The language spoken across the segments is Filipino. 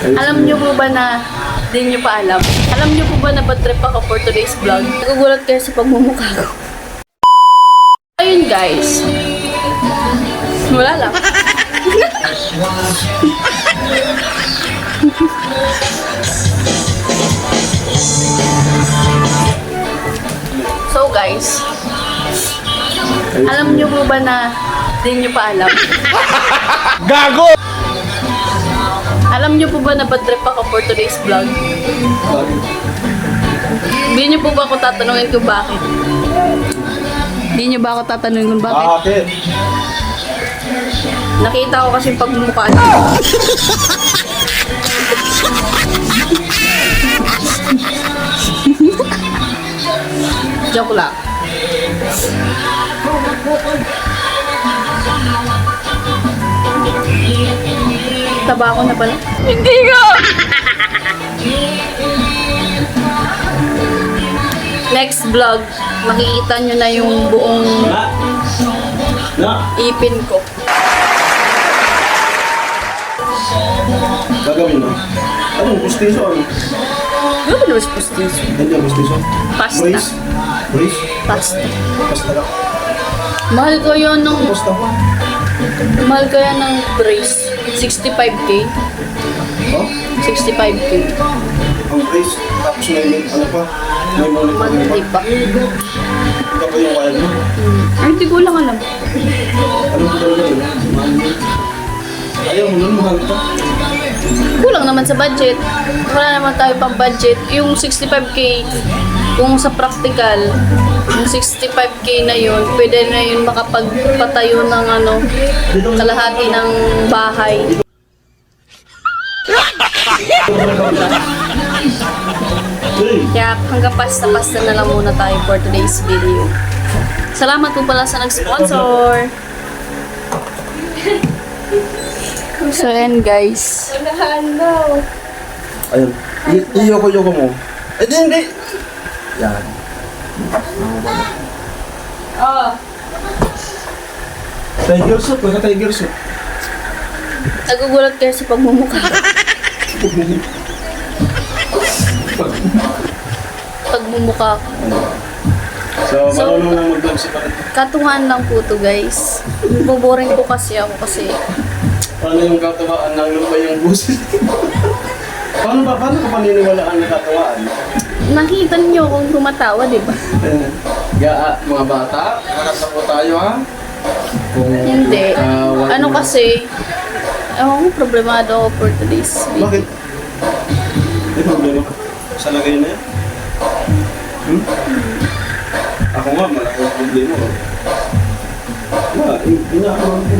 Alam niyo po ba na di niyo pa alam? Alam niyo po ba na bad trip ako for today's vlog? Nagugulat kayo sa pagmumukha ko. Ayun guys. Wala lang. So guys, alam niyo po ba na di niyo pa alam? Gago! Alam niyo po ba na bad trip ako for today's vlog? Hindi niyo po ba ako tatanungin kung bakit? Hindi niyo ba ako tatanungin kung bakit? Bakit? Nakita ko kasi yung pagmumukha niyo. Joke lang. Taba ko na pala. Hindi ko! Next vlog, makikita nyo na yung buong ipin ko. Gagawin mo? Anong gustiso? Ano? Ano ba naman postiso? Ano gustiso? Pasta. Brace? Brace? Pasta. Pasta lang. Mahal ko yun ng... Pasta pa. Mahal ko yan ng brace. 65k. Oh? 65k. Ang brace? Tapos may ano pa? May muli pa. Hindi pa. Ito pa yung kaya mo? Ay, hindi ko lang alam. Ano ba talaga yun? Mahal mo. Ayaw mo nun, mahal pa. Kulang naman sa budget. Wala naman tayo pang budget. Yung 65k, kung sa practical, yung 65k na yun, pwede na yun makapagpatayo ng ano, kalahati ng bahay. Kaya hanggang pasta-pasta na lang muna tayo for today's video. Salamat po pala sa nag-sponsor. So yan guys. Ayun. Iyoko-yoko mo. Eh, hindi. Yan. Oh. Tiger soup. Wala tiger soup. Nagugulat kayo sa pagmumukha. Pagmumukha ko. So, marunong lang mag-vlog si Palit. Katuhan lang po to guys. Boboring po kasi ako kasi Paano yung katawaan ng lupa yung busis? Paano ka paniniwalaan na katawaan? nakita niyo kung tumatawa, di ba? Mga bata, makasap po tayo ha? Kung Hindi. wala Ano mo- kasi, ewan ko, problemado ako for today's video. Bakit? May problema ka? Sa lagay na yan? Ako nga, malaki ang problema ko. Inaano ko.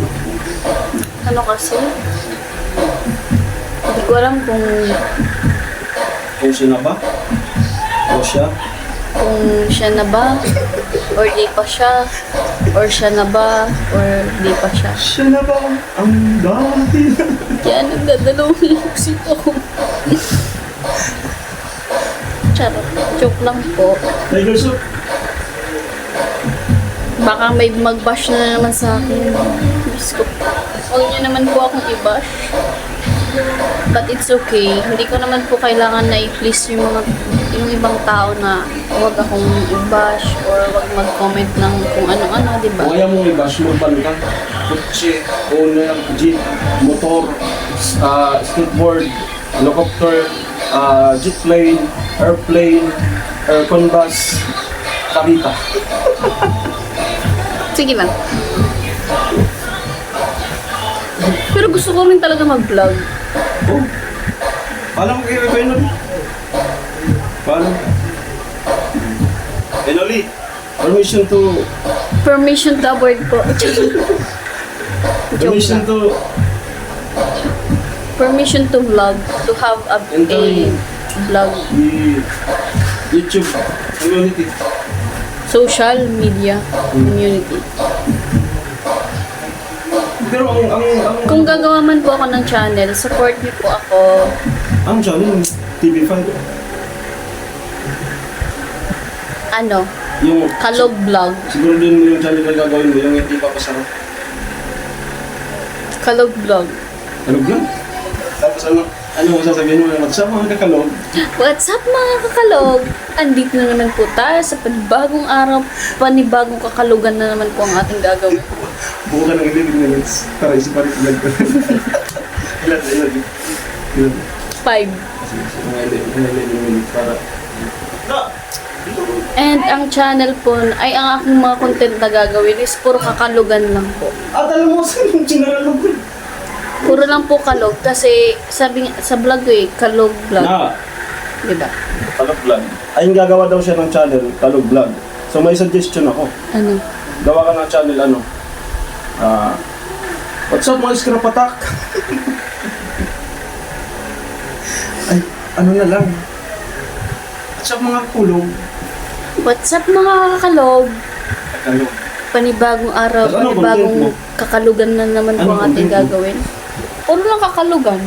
Ano kasi? Hindi ko alam kung Kung sino ba? O siya? siya na ba, or di pa siya, or siya na ba, or di pa siya. Siya na ba ang dati? Kaya nagdadalawang isip ako. Charot. Joke lang po. Tiger soup? Baka may mag-bash na naman sa akin. Diyos ko. Huwag niyo naman po akong i-bash. But it's okay. Hindi ko naman po kailangan na i-please yung ibang tao na huwag akong i-bash or huwag mag-comment ng kung ano-ano, di ba? Kung ayaw mong i-bash, magban ka. Kutsi, owner, jeep, motor, skateboard, helicopter, jet plane, airplane, aircon bus, kabita. Sige lang. Pero gusto ko rin talaga mag-vlog. Oh. Paano mo kayo nun? Paano? Enoli, permission to... Permission to avoid po. Joke Permission lang. to... Permission to vlog. To have a vlog. the YouTube community. Social media community. Pero ang Kung gagawa man po ako ng channel, support niyo po ako. ang channel, TV5. Ano? Yung... Kalog vlog. Siguro din mo yung channel na gagawin mo, yung hindi pa pasarap. Kalog vlog. Ano ba? Tapos ano? Ano mo sasabihin mo? What's up mga kakalog? What's up mga kakalog? Andito na naman po tayo sa panibagong araw, panibagong kakalugan na naman po ang ating gagawin. Buo ka ng 11 minutes para isipan ito vlog ko. Ilan? 5. Mga 11 minutes para... And ang channel po, ay ang aking mga content na gagawin is puro kakalugan lang po. At alam mo, saan yung chinaralog ko? Puro lang po kalog kasi sabi sa vlog ko kalog vlog. Na, Diba? Kalog Vlog. Ay, gagawa daw siya ng channel, Kalog Vlog. So may suggestion ako. Ano? Gawa ka ng channel ano? What's up mga scrap attack? Ay, ano na lang. What's up mga kulog? What's up mga kakalog? Kalog. Panibagong araw, Tapos ano panibagong content mo? kakalugan na naman po Ano ang ating content mo? gagawin. Puro lang kakalugan.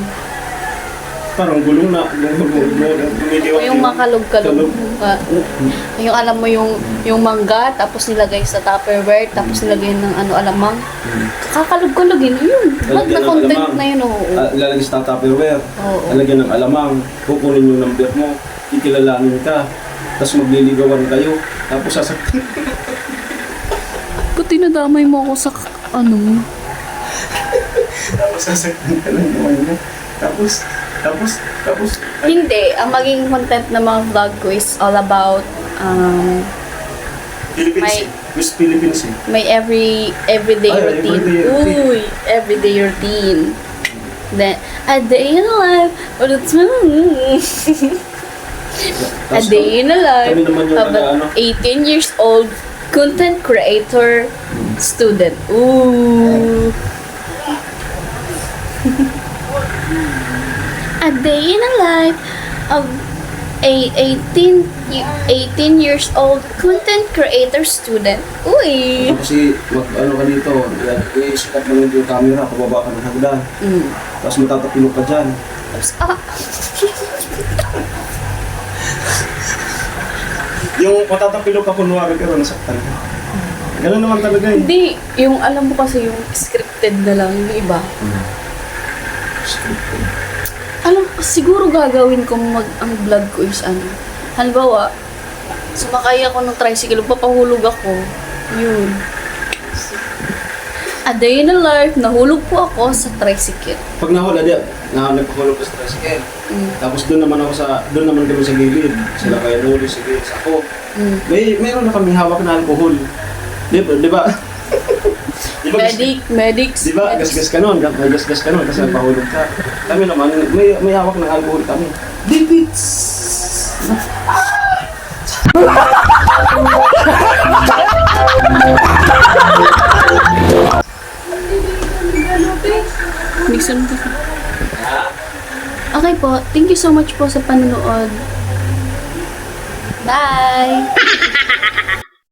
Parang gulong na. Gumigiwa. Yung makalog-kalog. Yung alam mo yung mangga, tapos nilagay sa Tupperware, tapos nilagay ng ano alamang. Kakalog-kalogin. Yun. Wag na content na yun. Oo. Lalagay sa Tupperware. Oo. Lalagyan ng alamang. Kukunin yung number mo. Kikilalanin ka. Tapos magliligawan kayo. Tapos sasaktan. Ba't tinadamay mo ako sa ano? Tapos sasaktan ka lang naman mo. Tapos, Hindi. Ang magiging content ng mga vlog ko is all about Philippines. May- Miss Philippines eh. my everyday Ay, routine. everyday routine. Uy, everyday routine. Then, a day in a life. A Tapos day in a life kami naman yung of ano, an 18 years old content creator student. Ooh. A day in a life of a 18 years old content creator student. Uy. Tapos ano ka dito, i-sikat mo yung camera, pababa ka ng hagdan. Tapos matatapilok ka dyan. Tapos, Yung matatapilok ka kunwari pero nasaktan ka. Ganun naman talaga eh. hindi. Yung alam mo kasi yung scripted na lang, yung iba. Alam, siguro gagawin ko ang vlog ko is ano. Halimbawa, sumakay ako ng tricycle, papahulog ako. Yun. A day in a life, nahulog po ako sa tricycle. Pag nahula di, nagpahulog ka sa tricycle. Tapos doon naman kami sa gilid. Sila kaya Noli, sige, ako. Mayroon na kaming hawak na alcohol. Di ba? Di ba? Medics. Di ba? Gasgas ka nun. May gasgas ka nun kasi nagpahulog ka. Kami naman, may hawak ng alcohol kami. Davids! Mixon ko. Okay po, thank you so much po sa panonood. Bye!